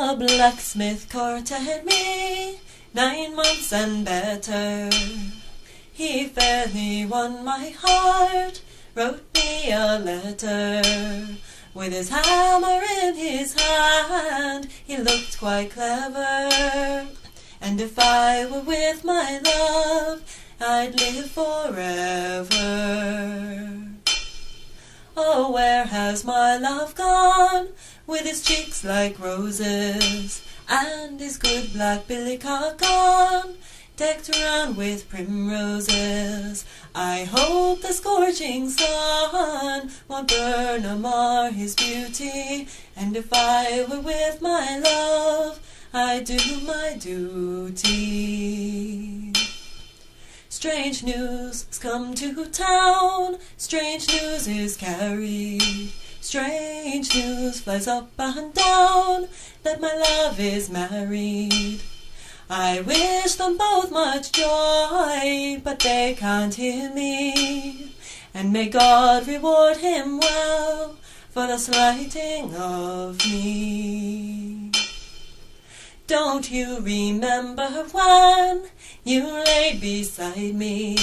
A blacksmith courted me 9 months and better. He fairly won my heart, wrote me a letter. With his hammer in his hand, he looked quite clever. And if I were with my love, I'd live forever. Oh, where has my love gone, with his cheeks like roses, and his good black billycock on, decked round with primroses? I hope the scorching sun won't burn or mar his beauty, and if I were with my love, I'd do my duty. Strange news has come to town, strange news is carried, strange news flies up and down, that my love is married. I wish them both much joy, but they can't hear me, and may God reward him well for the slighting of me. Don't you remember when you laid beside me,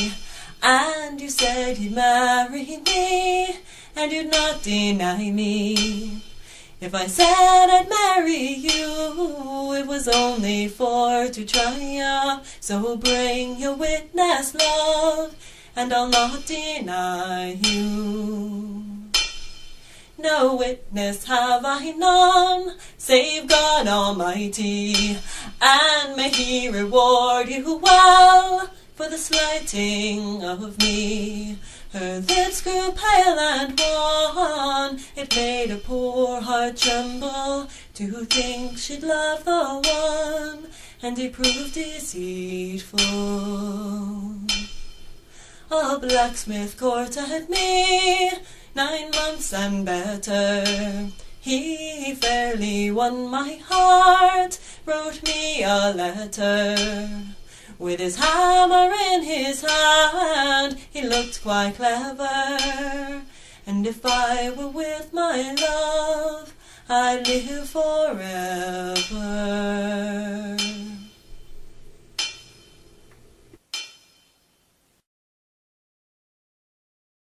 and you said you'd marry me, and you'd not deny me? If I said I'd marry you, it was only for to try ya. So bring your witness, love, and I'll not deny you. No witness have I none, save God Almighty, and may He reward you well for the slighting of me. Her lips grew pale and wan, it made a poor heart tremble, to think she'd love the one, and he proved deceitful. A blacksmith courted me 9 months and better. He fairly won my heart, wrote me a letter. With his hammer in his hand, he looked quite clever. And if I were with my love, I'd live forever.